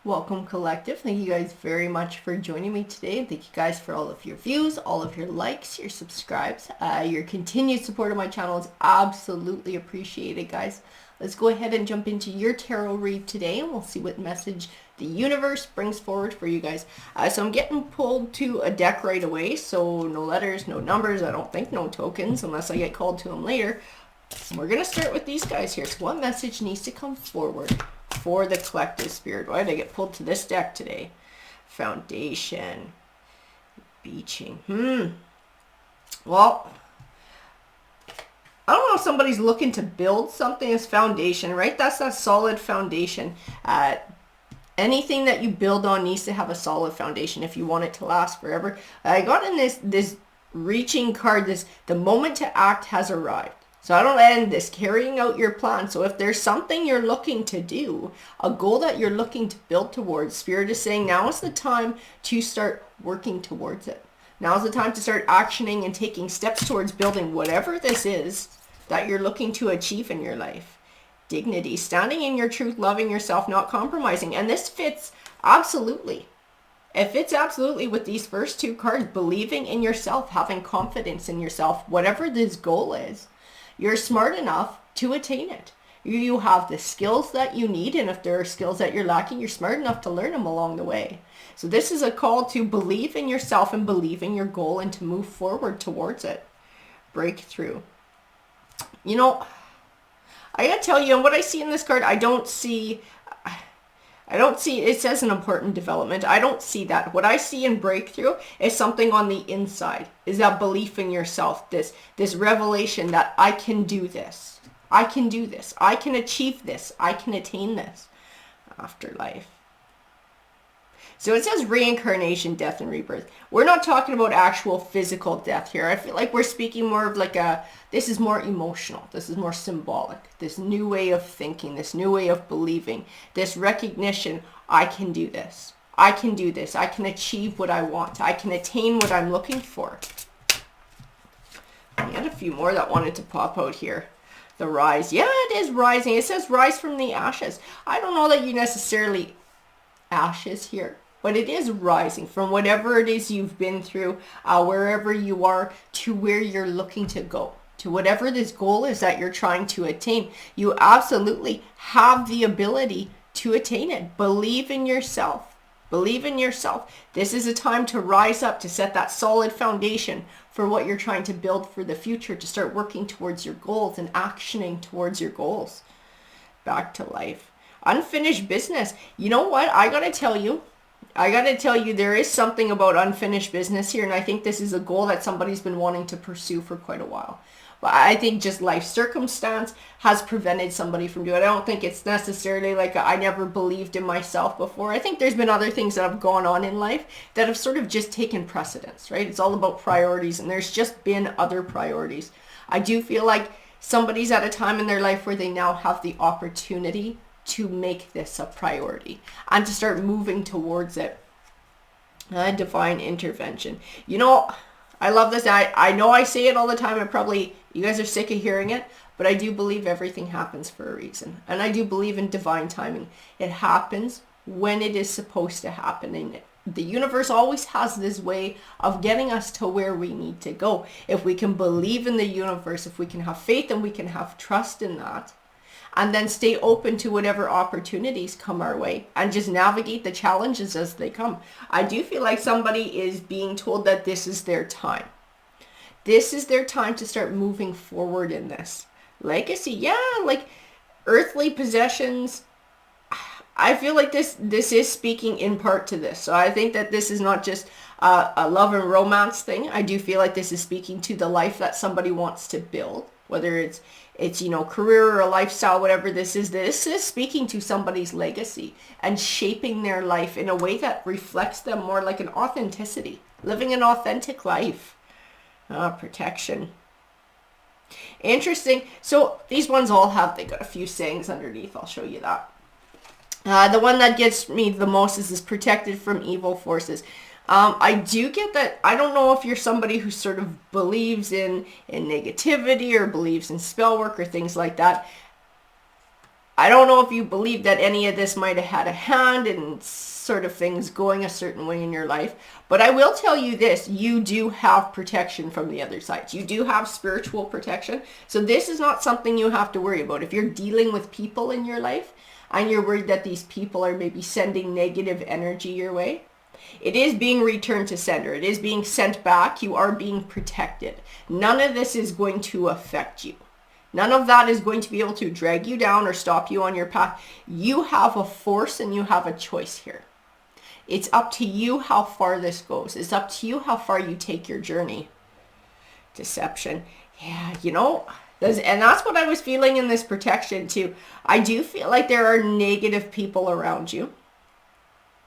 Welcome, Collective. Thank you guys very much for joining me today. Thank you guys for all of your views, all of your likes, your subscribes. Your continued support of my channel is absolutely appreciated, guys. Let's go ahead and jump into your tarot read today, and we'll see what message the universe brings forward for you guys. So I'm getting pulled to a deck right away, so no letters, no numbers, I don't think no tokens, unless I get called to them later. We're going to start with these guys here. So what message needs to come forward for the collective spirit? Why did I get pulled to this deck today? Foundation. Beaching. Well, I don't know if somebody's looking to build something as foundation, right? That's that solid foundation. Anything that you build on needs to have a solid foundation if you want it to last forever. I got in this reaching card, the moment to act has arrived. So I don't end this carrying out your plan. So if there's something you're looking to do, a goal that you're looking to build towards, Spirit is saying now is the time to start working towards it. Now is the time to start actioning and taking steps towards building whatever this is that you're looking to achieve in your life. Dignity, standing in your truth, loving yourself, not compromising. And this fits absolutely. It fits absolutely with these first two cards. Believing in yourself, having confidence in yourself, whatever this goal is. You're smart enough to attain it. You have the skills that you need, and if there are skills that you're lacking, you're smart enough to learn them along the way. So this is a call to believe in yourself and believe in your goal and to move forward towards it. Breakthrough. You know, I gotta tell you, and what I see in this card, I don't see, it says an important development. I don't see that. What I see in breakthrough is something on the inside, is that belief in yourself, this revelation that I can do this. I can do this. I can achieve this. I can attain this. Afterlife. So it says reincarnation, death, and rebirth. We're not talking about actual physical death here. I feel like we're speaking more of like this is more emotional. This is more symbolic. This new way of thinking, this new way of believing, this recognition, I can do this. I can do this. I can achieve what I want. I can attain what I'm looking for. We had a few more that wanted to pop out here. The rise. Yeah, it is rising. It says rise from the ashes. I don't know that you necessarily ashes here, but it is rising from whatever it is you've been through, wherever you are, to where you're looking to go, to whatever this goal is that you're trying to attain. You absolutely have the ability to attain it. Believe in yourself. Believe in yourself. This is a time to rise up, to set that solid foundation for what you're trying to build for the future, to start working towards your goals and actioning towards your goals. Back to life. Unfinished business. You know what? I gotta tell you, there is something about unfinished business here, and I think this is a goal that somebody's been wanting to pursue for quite a while. But I think just life circumstance has prevented somebody from doing it. I don't think it's necessarily like I never believed in myself before. I think there's been other things that have gone on in life that have sort of just taken precedence, right? It's all about priorities, and there's just been other priorities. I do feel like somebody's at a time in their life where they now have the opportunity to make this a priority and to start moving towards it. Divine intervention. You know, I love this. I know I say it all the time, and probably you guys are sick of hearing it, but I do believe everything happens for a reason. And I do believe in divine timing. It happens when it is supposed to happen. And the universe always has this way of getting us to where we need to go. If we can believe in the universe, if we can have faith and we can have trust in that, and then stay open to whatever opportunities come our way and just navigate the challenges as they come. I do feel like somebody is being told that this is their time. This is their time to start moving forward in this. Legacy, yeah, like earthly possessions. I feel like this is speaking in part to this. So I think that this is not just a love and romance thing. I do feel like this is speaking to the life that somebody wants to build, whether it's career or a lifestyle, whatever this is speaking to somebody's legacy and shaping their life in a way that reflects them more like an authenticity, living an authentic life. Protection. Interesting. So these ones they got a few sayings underneath. I'll show you that. The one that gets me the most is protected from evil forces. I do get that. I don't know if you're somebody who sort of believes in negativity or believes in spell work or things like that. I don't know if you believe that any of this might have had a hand in sort of things going a certain way in your life, but I will tell you this, you do have protection from the other side. You do have spiritual protection. So this is not something you have to worry about. If you're dealing with people in your life and you're worried that these people are maybe sending negative energy your way, it is being returned to sender. It is being sent back. You are being protected. None of this is going to affect you. None of that is going to be able to drag you down or stop you on your path. You have a force and you have a choice here. It's up to you how far this goes. It's up to you how far you take your journey. Deception. Yeah, and that's what I was feeling in this protection too. I do feel like there are negative people around you.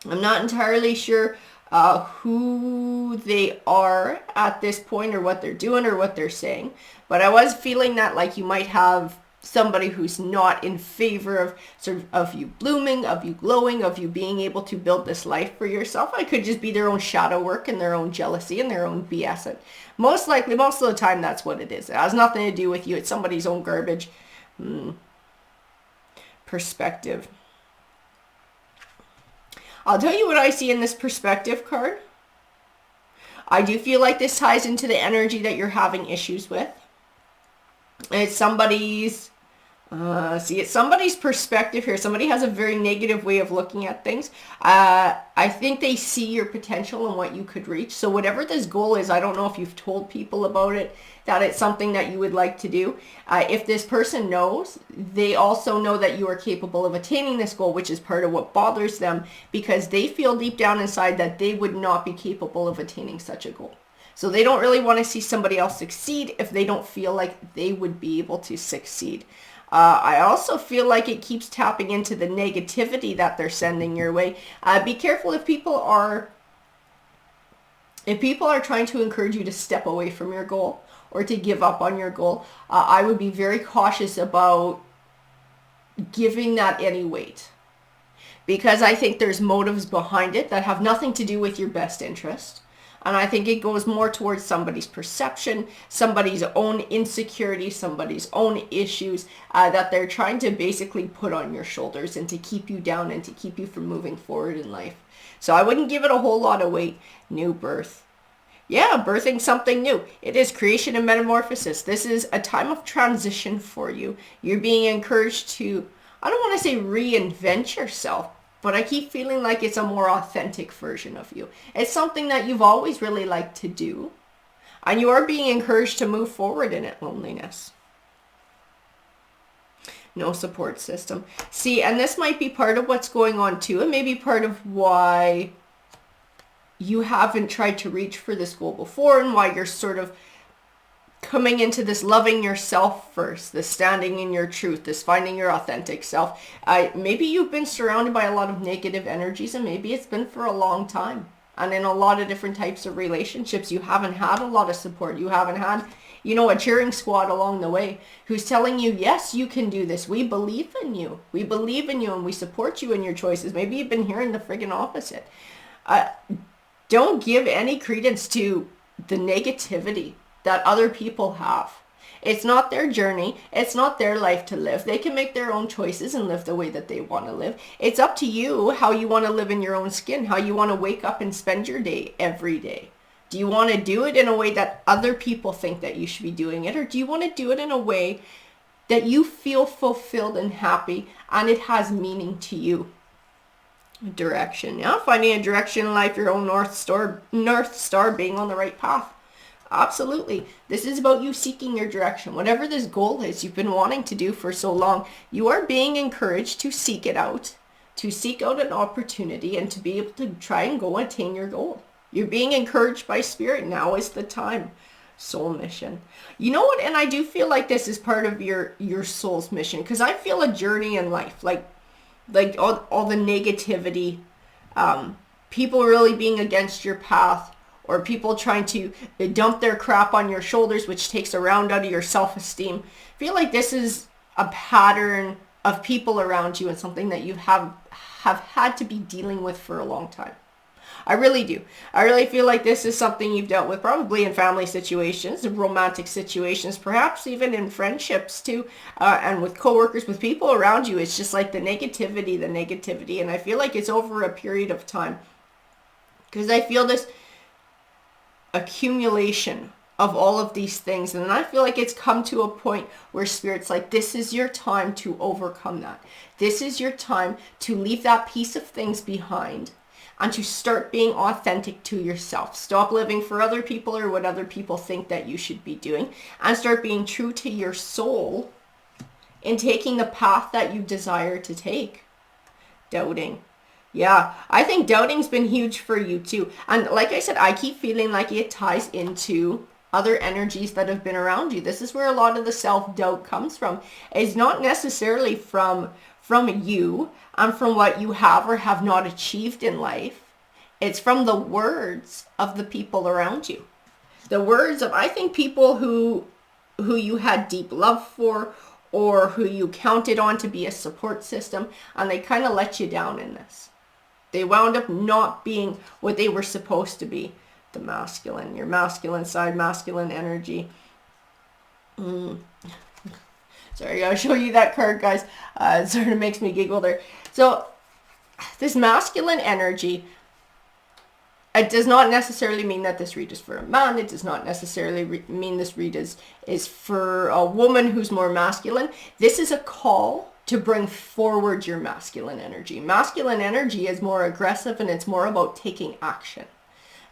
I'm not entirely sure who they are at this point or what they're doing or what they're saying. But I was feeling that like you might have somebody who's not in favor of of you blooming, of you glowing, of you being able to build this life for yourself. It could just be their own shadow work and their own jealousy and their own BS. And most likely, most of the time, that's what it is. It has nothing to do with you. It's somebody's own garbage. Perspective. I'll tell you what I see in this perspective card. I do feel like this ties into the energy that you're having issues with. It's somebody's, it's somebody's perspective here. Somebody has a very negative way of looking at things. I think they see your potential and what you could reach. So whatever this goal is, I don't know if you've told people about it, that it's something that you would like to do. If this person knows, they also know that you are capable of attaining this goal, which is part of what bothers them, because they feel deep down inside that they would not be capable of attaining such a goal. So they don't really want to see somebody else succeed if they don't feel like they would be able to succeed. I also feel like it keeps tapping into the negativity that they're sending your way. Be careful if people are trying to encourage you to step away from your goal or to give up on your goal. I would be very cautious about giving that any weight, because I think there's motives behind it that have nothing to do with your best interest. And I think it goes more towards somebody's perception, somebody's own insecurity, somebody's own issues that they're trying to basically put on your shoulders and to keep you down and to keep you from moving forward in life. So I wouldn't give it a whole lot of weight. New birth. Yeah, birthing something new. It is creation and metamorphosis. This is a time of transition for you. You're being encouraged to, I don't want to say reinvent yourself, but I keep feeling like it's a more authentic version of you. It's something that you've always really liked to do. And you are being encouraged to move forward in it, loneliness. No support system. See, and this might be part of what's going on too. And maybe part of why you haven't tried to reach for this goal before and why you're sort of coming into this loving yourself first, this standing in your truth, this finding your authentic self. Maybe you've been surrounded by a lot of negative energies, and maybe it's been for a long time. And in a lot of different types of relationships, you haven't had a lot of support. You haven't had, a cheering squad along the way who's telling you, yes, you can do this. We believe in you. We believe in you and we support you in your choices. Maybe you've been hearing the friggin' opposite. Don't give any credence to the negativity that other people have. It's not their journey. It's not their life to live. They can make their own choices and live the way that they want to live. It's up to you how you want to live in your own skin, how you want to wake up and spend your day every day. Do you want to do it in a way that other people think that you should be doing it? Or do you want to do it in a way that you feel fulfilled and happy and it has meaning to you? Direction. Yeah, finding a direction in life, your own North Star being on the right path. Absolutely. This is about you seeking your direction. Whatever this goal is you've been wanting to do for so long, you are being encouraged to seek it out, to seek out an opportunity and to be able to try and go attain your goal. You're being encouraged by spirit. Now is the time. Soul mission. You know what? And I do feel like this is part of your soul's mission, because I feel a journey in life, like all the negativity, people really being against your path, or people trying to dump their crap on your shoulders, which takes a round out of your self-esteem. I feel like this is a pattern of people around you and something that you have had to be dealing with for a long time. I really do. I really feel like this is something you've dealt with probably in family situations, in romantic situations, perhaps even in friendships too, and with coworkers, with people around you. It's just like the negativity. And I feel like it's over a period of time because I feel this accumulation of all of these things. And I feel like it's come to a point where Spirit's like, this is your time to overcome that. This is your time to leave that piece of things behind and to start being authentic to yourself. Stop living for other people or what other people think that you should be doing, and start being true to your soul in taking the path that you desire to take. Doubting. Yeah, I think doubting's been huge for you too. And like I said, I keep feeling like it ties into other energies that have been around you. This is where a lot of the self-doubt comes from. It's not necessarily from you and from what you have or have not achieved in life. It's from the words of the people around you. The words of, I think, people who you had deep love for, or who you counted on to be a support system, and they kind of let you down in this. They wound up not being what they were supposed to be. The masculine, your masculine side, masculine energy. Sorry, I'll show you that card, guys. It sort of makes me giggle there. So this masculine energy, it does not necessarily mean that this read is for a man. It does not necessarily mean this read is for a woman who's more masculine. This is a call to bring forward your masculine energy. Masculine energy is more aggressive, and it's more about taking action.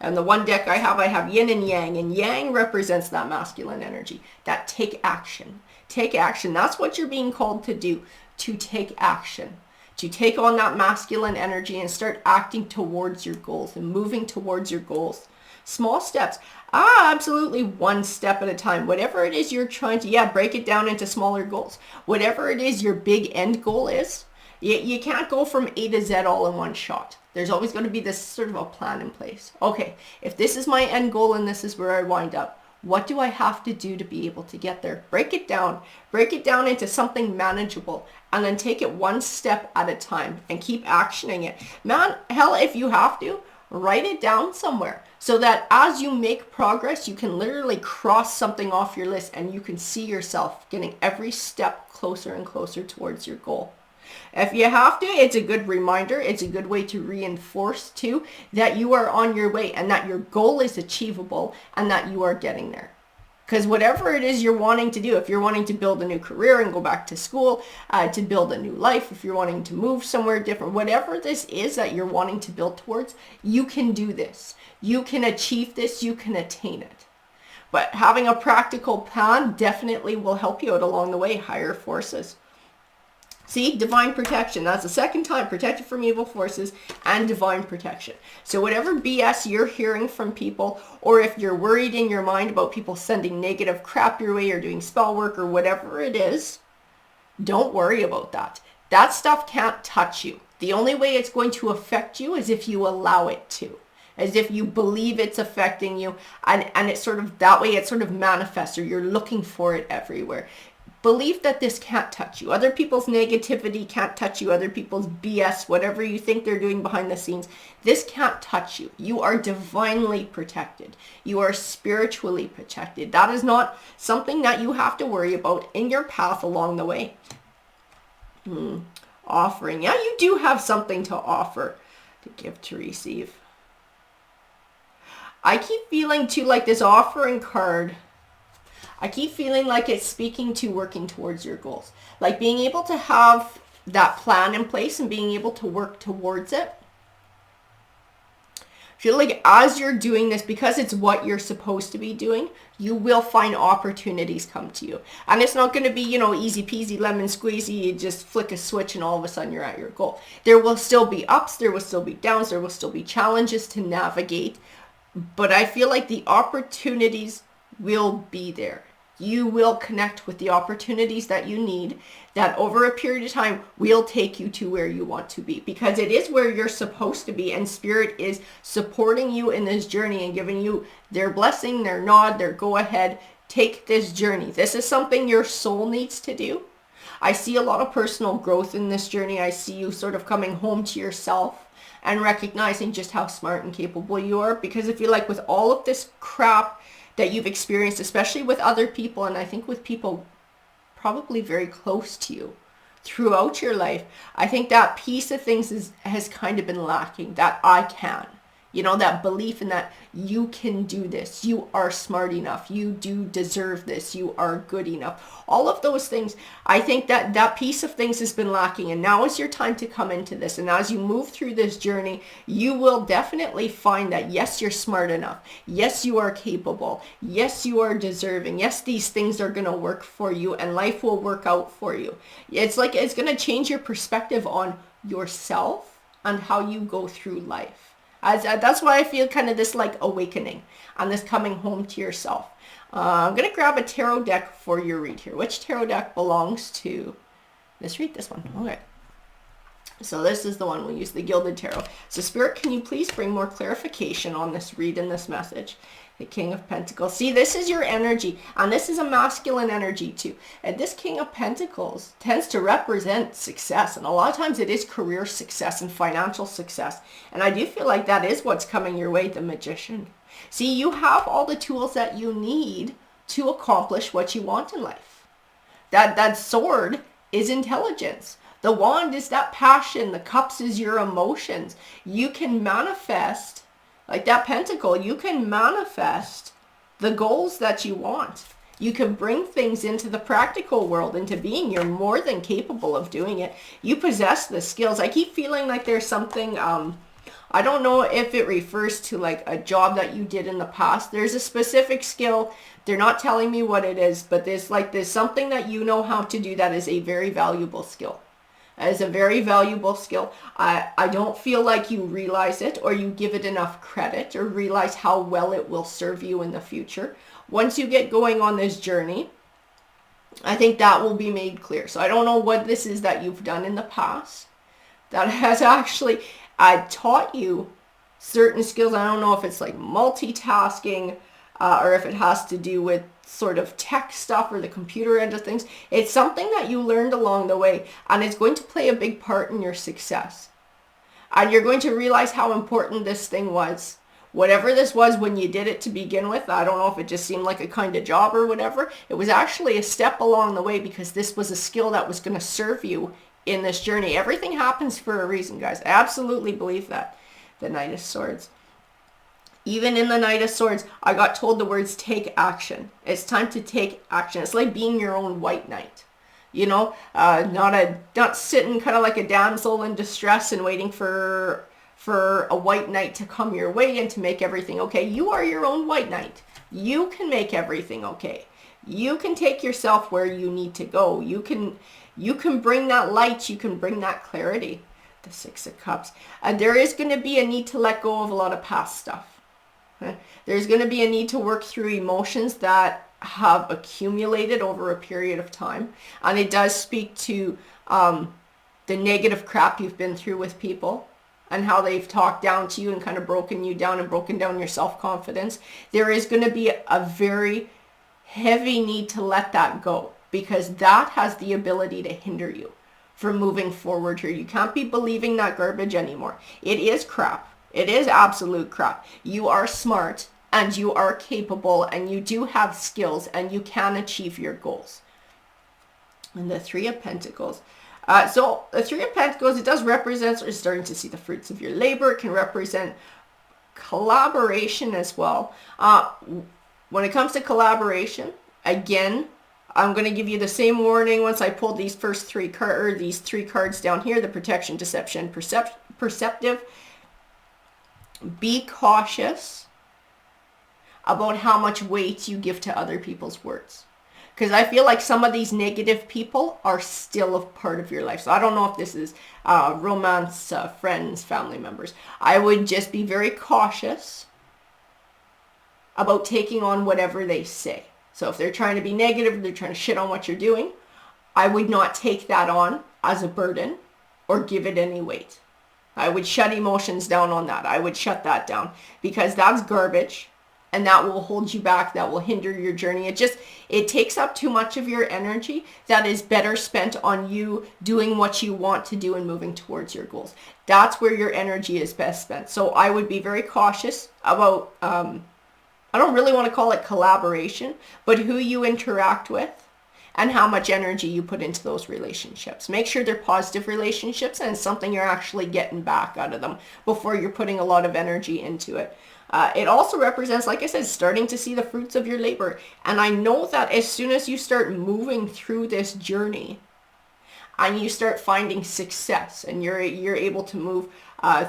And the one deck I have yin and yang, and yang represents that masculine energy, that take action. Take action. That's what you're being called to do, to take action, to take on that masculine energy and start acting towards your goals and moving towards your goals. Small steps. Absolutely, one step at a time. Whatever it is you're trying to, break it down into smaller goals. Whatever it is your big end goal is, you can't go from A to Z all in one shot. There's always going to be this sort of a plan in place. Okay, if this is my end goal and this is where I wind up, what do I have to do to be able to get there? Break it down into something manageable, and then take it one step at a time and keep actioning it. Man, hell, if you have to, write it down somewhere so that as you make progress, you can literally cross something off your list and you can see yourself getting every step closer and closer towards your goal. If you have to, it's a good reminder. It's a good way to reinforce too that you are on your way and that your goal is achievable and that you are getting there. Because whatever it is you're wanting to do, if you're wanting to build a new career and go back to school, to build a new life, if you're wanting to move somewhere different, whatever this is that you're wanting to build towards, you can do this. You can achieve this. You can attain it. But having a practical plan definitely will help you out along the way. Higher forces. See, divine protection. That's the second time. Protected from evil forces and divine protection. So whatever BS you're hearing from people, or if you're worried in your mind about people sending negative crap your way or doing spell work or whatever it is, don't worry about that. That stuff can't touch you. The only way it's going to affect you is if you allow it to. As if you believe it's affecting you, and it's sort of that way it sort of manifests, or you're looking for it everywhere. Believe that this can't touch you. Other people's negativity can't touch you. Other people's BS, whatever you think they're doing behind the scenes, this can't touch you. You are divinely protected. You are spiritually protected. That is not something that you have to worry about in your path along the way. Offering. Yeah, you do have something to offer, to give, to receive. I keep feeling too like this offering card, I keep feeling like it's speaking to working towards your goals. Like being able to have that plan in place and being able to work towards it. I feel like as you're doing this, because it's what you're supposed to be doing, you will find opportunities come to you. And it's not going to be, easy peasy lemon squeezy. You just flick a switch and all of a sudden you're at your goal. There will still be ups. There will still be downs. There will still be challenges to navigate. But I feel like the opportunities will be there. You will connect with the opportunities that you need, that over a period of time will take you to where you want to be, because it is where you're supposed to be, and Spirit is supporting you in this journey and giving you their blessing, their nod, their go ahead. Take this journey. This is something your soul needs to do. I see a lot of personal growth in this journey. I see you sort of coming home to yourself and recognizing just how smart and capable you are. Because I feel like with all of this crap that you've experienced, especially with other people, and I think with people probably very close to you throughout your life, I think that piece of things has kind of been lacking, that I can. You know, that belief in that you can do this, you are smart enough, you do deserve this, you are good enough. All of those things, I think that that piece of things has been lacking, and now is your time to come into this. And as you move through this journey, you will definitely find that yes, you're smart enough. Yes, you are capable. Yes, you are deserving. Yes, these things are going to work for you and life will work out for you. It's like it's going to change your perspective on yourself and how you go through life. That's why I feel kind of this like awakening and this coming home to yourself. I'm going to grab a tarot deck for your read here. Which tarot deck belongs to this read? This one. Okay. So this is the one. We'll use the Gilded Tarot. So Spirit, can you please bring more clarification on this read and this message? The King of Pentacles. See, this is your energy, and this is a masculine energy too. And this King of Pentacles tends to represent success, and a lot of times it is career success and financial success. And I do feel like that is what's coming your way, the Magician. See, you have all the tools that you need to accomplish what you want in life. That sword is intelligence. The wand is that passion. The cups is your emotions. You can manifest, like that pentacle, you can manifest the goals that you want. You can bring things into the practical world, into being. You're more than capable of doing it. You possess the skills. I keep feeling like there's something, I don't know if it refers to like a job that you did in the past. There's a specific skill. They're not telling me what it is, but there's something that you know how to do that is a very valuable skill. As a very valuable skill. I don't feel like you realize it or you give it enough credit or realize how well it will serve you in the future. Once you get going on this journey, I think that will be made clear. So I don't know what this is that you've done in the past that has actually taught you certain skills. I don't know if it's like multitasking or if it has to do with sort of tech stuff or the computer end of things. It's something that you learned along the way, and it's going to play a big part in your success. And you're going to realize how important this thing was. Whatever this was when you did it to begin with, I don't know if it just seemed like a kind of job or whatever. It was actually a step along the way because this was a skill that was going to serve you in this journey. Everything happens for a reason, guys. I absolutely believe that. The Knight of Swords. Even in the Knight of Swords, I got told the words take action. It's time to take action. It's like being your own white knight. You know, not sitting kind of like a damsel in distress and waiting for a white knight to come your way and to make everything okay. You are your own white knight. You can make everything okay. You can take yourself where you need to go. You can bring that light. You can bring that clarity. The Six of Cups. And there is going to be a need to let go of a lot of past stuff. There's going to be a need to work through emotions that have accumulated over a period of time. And it does speak to the negative crap you've been through with people and how they've talked down to you and kind of broken you down and broken down your self-confidence. There is going to be a very heavy need to let that go because that has the ability to hinder you from moving forward here. You can't be believing that garbage anymore. It is crap. It is absolute crap. You are smart and you are capable and you do have skills and you can achieve your goals. And the Three of Pentacles. So the Three of Pentacles, it does represent, you're starting to see the fruits of your labor. It can represent collaboration as well. When it comes to collaboration, again, I'm going to give you the same warning once I pulled these first three cards down here, the protection, deception, perceptive. Be cautious about how much weight you give to other people's words. Because I feel like some of these negative people are still a part of your life. So I don't know if this is romance, friends, family members. I would just be very cautious about taking on whatever they say. So if they're trying to be negative, they're trying to shit on what you're doing, I would not take that on as a burden or give it any weight. I would shut emotions down on that. I would shut that down because that's garbage and that will hold you back. That will hinder your journey. It takes up too much of your energy that is better spent on you doing what you want to do and moving towards your goals. That's where your energy is best spent. So I would be very cautious about, I don't really want to call it collaboration, but who you interact with and how much energy you put into those relationships. Make sure they're positive relationships and something you're actually getting back out of them before you're putting a lot of energy into it. It also represents, like I said, starting to see the fruits of your labor. And I know that as soon as you start moving through this journey and you start finding success and you're able to move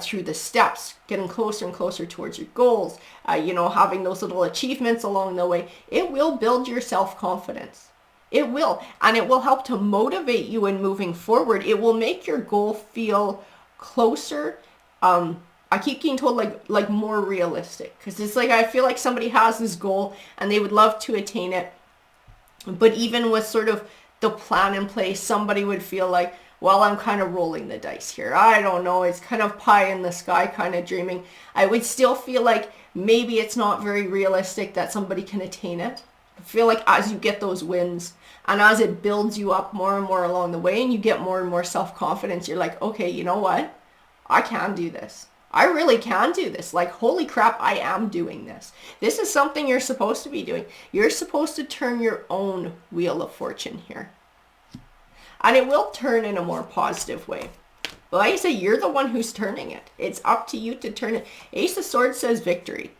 through the steps, getting closer and closer towards your goals, having those little achievements along the way, it will build your self-confidence. It will, and it will help to motivate you in moving forward. It will make your goal feel closer. I keep getting told like more realistic, because it's like I feel like somebody has this goal and they would love to attain it, but even with sort of the plan in place, somebody would feel like, well, I'm kind of rolling the dice here. I don't know. It's kind of pie in the sky kind of dreaming. I would still feel like maybe it's not very realistic that somebody can attain it. I feel like as you get those wins and as it builds you up more and more along the way and you get more and more self-confidence, you're like, okay, you know what? I can do this. I really can do this. Like, holy crap, I am doing this. This is something you're supposed to be doing. You're supposed to turn your own wheel of fortune here. And it will turn in a more positive way. But like I say, you're the one who's turning it. It's up to you to turn it. Ace of Swords says victory.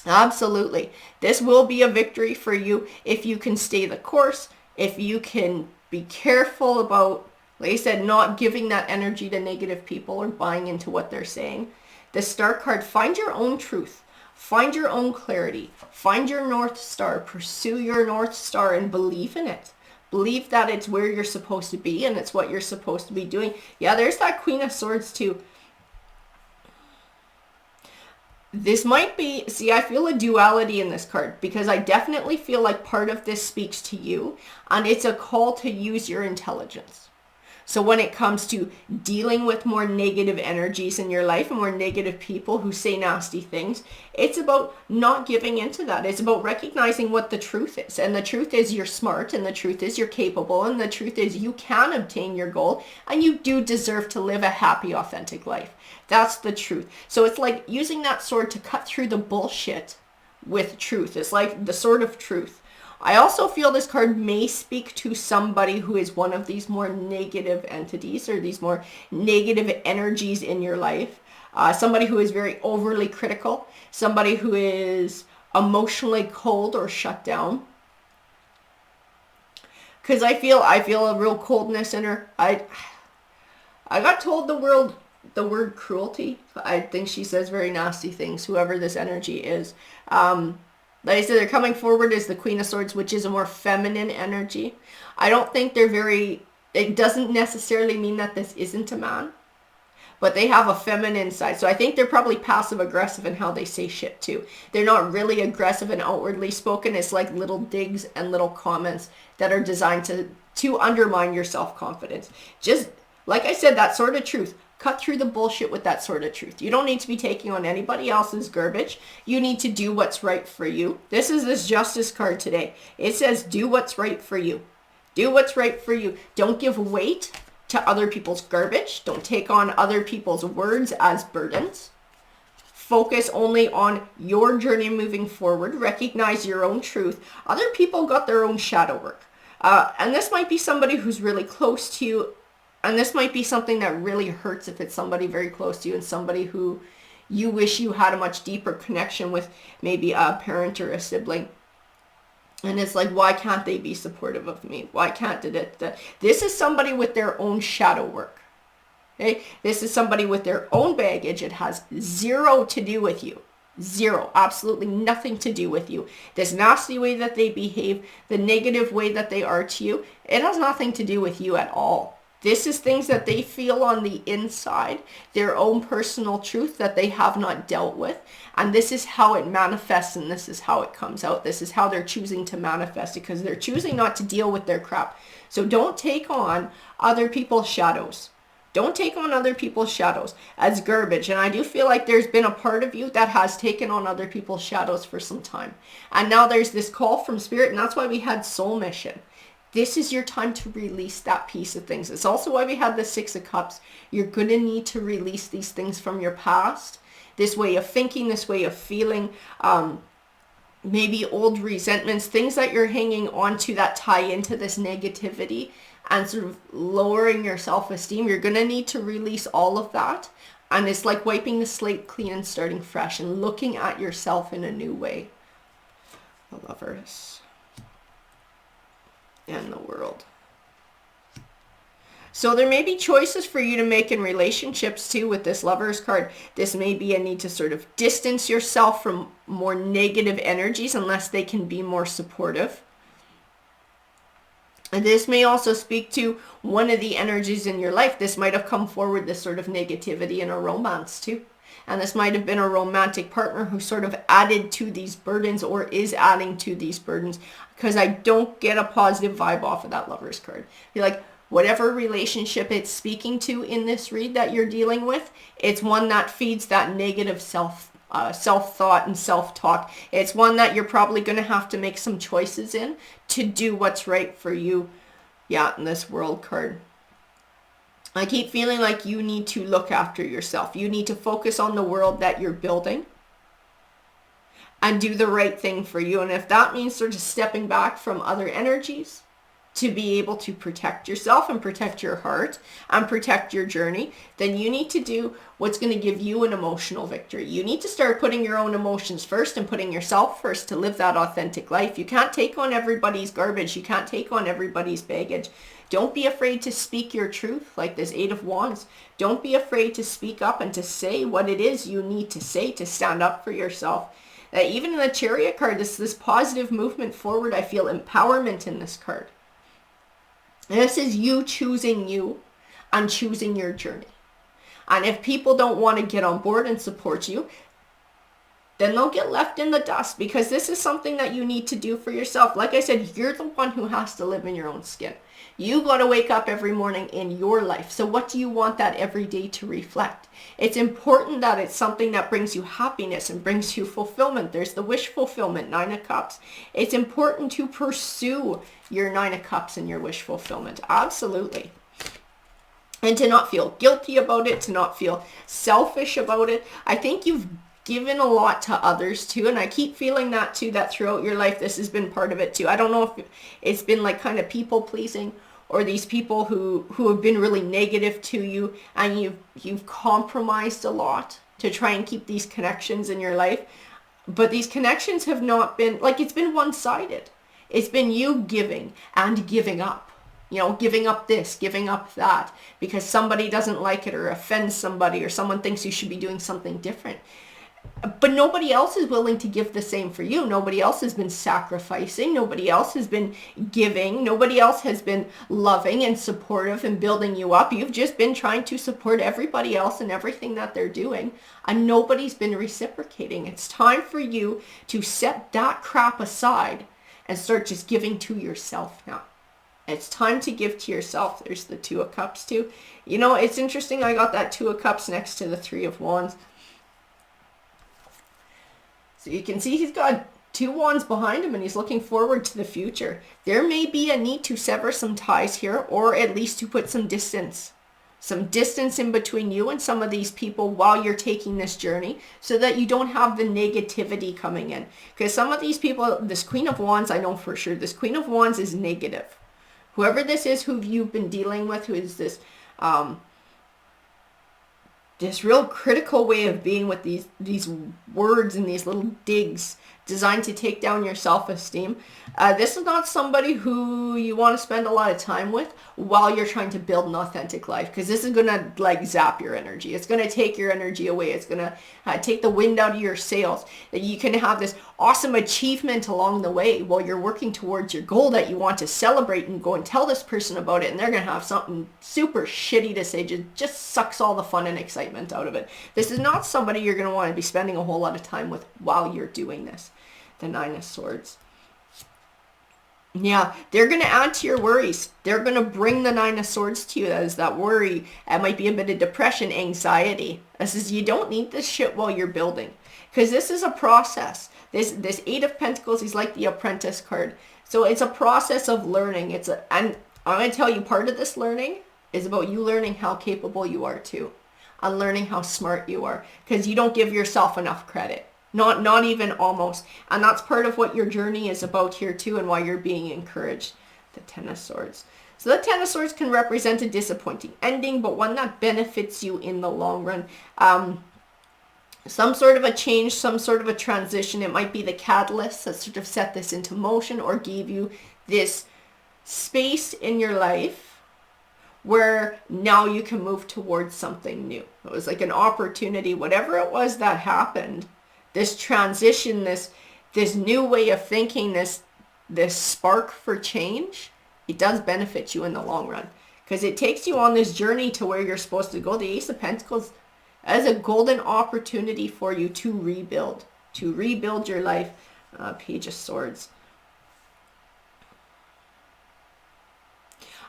Absolutely. This will be a victory for you if you can stay the course, if you can be careful about, like I said, not giving that energy to negative people or buying into what they're saying. The Star card, find your own truth. Find your own clarity. Find your North Star. Pursue your North Star and believe in it. Believe that it's where you're supposed to be and it's what you're supposed to be doing. Yeah, there's that Queen of Swords too. This might be, see, I feel a duality in this card because I definitely feel like part of this speaks to you and it's a call to use your intelligence. So when it comes to dealing with more negative energies in your life and more negative people who say nasty things, it's about not giving into that. It's about recognizing what the truth is. And the truth is you're smart, and the truth is you're capable, and the truth is you can obtain your goal, and you do deserve to live a happy, authentic life. That's the truth. So it's like using that sword to cut through the bullshit with truth. It's like the sword of truth. I also feel this card may speak to somebody who is one of these more negative entities or these more negative energies in your life. Somebody who is very overly critical, somebody who is emotionally cold or shut down. Because I feel a real coldness in her. I got told the word cruelty. I think she says very nasty things, whoever this energy is. Like I said, they're coming forward as the Queen of Swords, which is a more feminine energy. I don't think they're very, it doesn't necessarily mean that this isn't a man, but they have a feminine side. So I think they're probably passive aggressive in how they say shit too. They're not really aggressive and outwardly spoken. It's like little digs and little comments that are designed to undermine your self-confidence. Just, like I said, that sort of truth. Cut through the bullshit with that sort of truth. You don't need to be taking on anybody else's garbage. You need to do what's right for you. This is this Justice card today. It says do what's right for you. Do what's right for you. Don't give weight to other people's garbage. Don't take on other people's words as burdens. Focus only on your journey moving forward. Recognize your own truth. Other people got their own shadow work. And this might be somebody who's really close to you. And this might be something that really hurts if it's somebody very close to you and somebody who you wish you had a much deeper connection with, maybe a parent or a sibling. And it's like, why can't they be supportive of me? Why can't it? This is somebody with their own shadow work. Okay? This is somebody with their own baggage. It has zero to do with you. Zero. Absolutely nothing to do with you. This nasty way that they behave, the negative way that they are to you, it has nothing to do with you at all. This is things that they feel on the inside, their own personal truth that they have not dealt with. And this is how it manifests and this is how it comes out. This is how they're choosing to manifest it because they're choosing not to deal with their crap. So don't take on other people's shadows. Don't take on other people's shadows as garbage. And I do feel like there's been a part of you that has taken on other people's shadows for some time. And now there's this call from Spirit, and that's why we had Soul Mission. This is your time to release that piece of things. It's also why we had the Six of Cups. You're going to need to release these things from your past. This way of thinking, this way of feeling, maybe old resentments, things that you're hanging on to that tie into this negativity and sort of lowering your self-esteem. You're going to need to release all of that. And it's like wiping the slate clean and starting fresh and looking at yourself in a new way. The Lovers and the World. So there may be choices for you to make in relationships too with this Lovers card. This may be a need to sort of distance yourself from more negative energies unless they can be more supportive. And this may also speak to one of the energies in your life. This might have come forward, this sort of negativity in a romance too. And this might have been a romantic partner who sort of added to these burdens or is adding to these burdens, because I don't get a positive vibe off of that Lovers card. You're like, whatever relationship it's speaking to in this read that you're dealing with, it's one that feeds that negative self-thought and self-talk. It's one that you're probably going to have to make some choices in to do what's right for you. Yeah, in this World card. I keep feeling like you need to look after yourself. You need to focus on the world that you're building and do the right thing for you. And if that means sort of stepping back from other energies to be able to protect yourself and protect your heart and protect your journey, then you need to do what's going to give you an emotional victory. You need to start putting your own emotions first and putting yourself first to live that authentic life. You can't take on everybody's garbage. You can't take on everybody's baggage. Don't be afraid to speak your truth, like this Eight of Wands. Don't be afraid to speak up and to say what it is you need to say to stand up for yourself. Even in the Chariot card, this positive movement forward, I feel empowerment in this card. And this is you choosing you and choosing your journey. And if people don't want to get on board and support you, then they'll get left in the dust, because this is something that you need to do for yourself. Like I said, you're the one who has to live in your own skin. You got to wake up every morning in your life. So what do you want that every day to reflect? It's important that it's something that brings you happiness and brings you fulfillment. There's the wish fulfillment, Nine of Cups. It's important to pursue your Nine of Cups and your wish fulfillment. Absolutely. And to not feel guilty about it, to not feel selfish about it. I think you've given a lot to others too, and I keep feeling that too, that throughout your life this has been part of it too. I don't know if it's been like kind of people pleasing, or these people who have been really negative to you, and you've compromised a lot to try and keep these connections in your life. But these connections have not been, like, it's been one-sided. It's been you giving and giving up. You know, giving up this, giving up that, because somebody doesn't like it or offends somebody, or someone thinks you should be doing something different. But nobody else is willing to give the same for you. Nobody else has been sacrificing. Nobody else has been giving. Nobody else has been loving and supportive and building you up. You've just been trying to support everybody else and everything that they're doing, and nobody's been reciprocating. It's time for you to set that crap aside and start just giving to yourself now. It's time to give to yourself. There's the Two of Cups too. You know, it's interesting. I got that Two of Cups next to the Three of Wands. So you can see he's got two wands behind him and he's looking forward to the future. There may be a need to sever some ties here, or at least to put some distance in between you and some of these people while you're taking this journey, so that you don't have the negativity coming in. Because some of these people, this Queen of Wands, I know for sure, this Queen of Wands is negative. Whoever this is who you've been dealing with, who is this this real critical way of being with these words and these little digs designed to take down your self-esteem. This is not somebody who you want to spend a lot of time with while you're trying to build an authentic life, because this is going to like zap your energy. It's going to take your energy away. It's going to take the wind out of your sails. That you can have this awesome achievement along the way while you're working towards your goal that you want to celebrate, and go and tell this person about it, and they're going to have something super shitty to say. Just sucks all the fun and excitement out of it. This is not somebody you're going to want to be spending a whole lot of time with while you're doing this. The Nine of Swords. Yeah, they're going to add to your worries. They're going to bring the Nine of Swords to you as that worry. It might be a bit of depression, anxiety. This is, you don't need this shit while you're building. Because this is a process. This Eight of Pentacles is like the Apprentice card. So it's a process of learning. And I'm going to tell you, part of this learning is about you learning how capable you are too. And learning how smart you are. Because you don't give yourself enough credit. Not even almost. And that's part of what your journey is about here too, and why you're being encouraged. The Ten of Swords. So the Ten of Swords can represent a disappointing ending, but one that benefits you in the long run. Some sort of a change, some sort of a transition. It might be the catalyst that sort of set this into motion or gave you this space in your life where now you can move towards something new. It was like an opportunity, whatever it was that happened. This transition, this new way of thinking, this spark for change, it does benefit you in the long run. Because it takes you on this journey to where you're supposed to go. The Ace of Pentacles is a golden opportunity for you to rebuild your life. Page of Swords.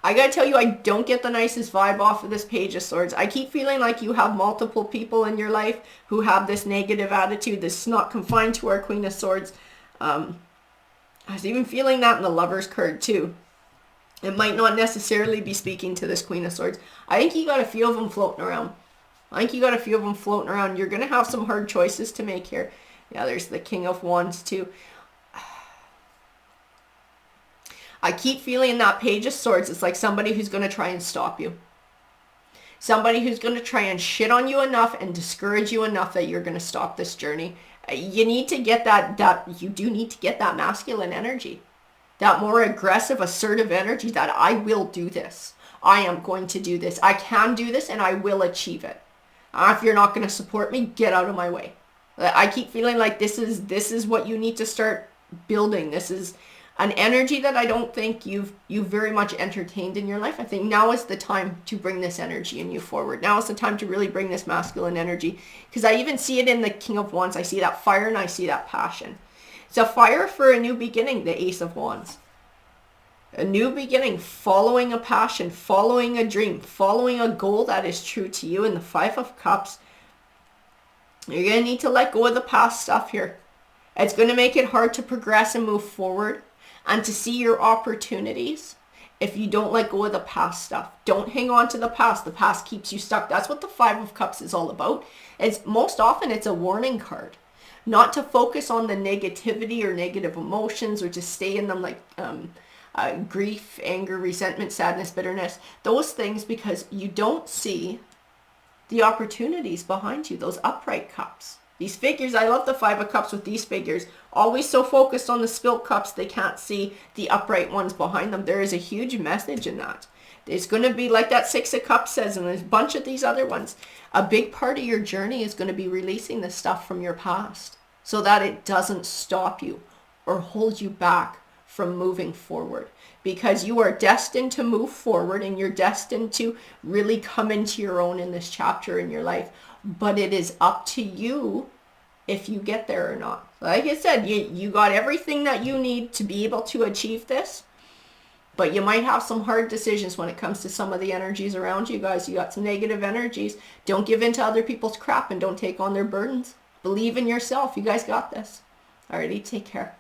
I gotta tell you, I don't get the nicest vibe off of this Page of Swords. I keep feeling like you have multiple people in your life who have this negative attitude. This is not confined to our Queen of Swords. I was even feeling that in the Lover's card too. It might not necessarily be speaking to this Queen of Swords. I think you got a few of them floating around. You're gonna have some hard choices to make here. Yeah, there's the King of Wands too. I keep feeling that Page of Swords. It's like somebody who's going to try and stop you. Somebody who's going to try and shit on you enough and discourage you enough that you're going to stop this journey. You need to get you do need to get that masculine energy. That more aggressive, assertive energy that I will do this. I am going to do this. I can do this and I will achieve it. If you're not going to support me, get out of my way. I keep feeling like this is what you need to start building. This is an energy that I don't think you've very much entertained in your life. I think now is the time to bring this energy in you forward. Now is the time to really bring this masculine energy. Because I even see it in the King of Wands. I see that fire and I see that passion. It's a fire for a new beginning, the Ace of Wands. A new beginning, following a passion, following a dream, following a goal that is true to you. And the Five of Cups, you're going to need to let go of the past stuff here. It's going to make it hard to progress and move forward. And to see your opportunities if you don't let go of the past stuff. Don't hang on to the past. The past keeps you stuck. That's what the Five of Cups is all about. Most often it's a warning card. Not to focus on the negativity or negative emotions or to stay in them like grief, anger, resentment, sadness, bitterness. Those things, because you don't see the opportunities behind you. Those upright cups. These figures, I love the Five of Cups with these figures. Always so focused on the spilt cups, they can't see the upright ones behind them. There is a huge message in that. It's going to be like that Six of Cups says, and there's a bunch of these other ones. A big part of your journey is going to be releasing the stuff from your past so that it doesn't stop you or hold you back from moving forward. Because you are destined to move forward and you're destined to really come into your own in this chapter in your life. But it is up to you if you get there or not. Like I said, you got everything that you need to be able to achieve this. But you might have some hard decisions when it comes to some of the energies around you guys. You got some negative energies. Don't give in to other people's crap and don't take on their burdens. Believe in yourself. You guys got this. Alrighty, take care.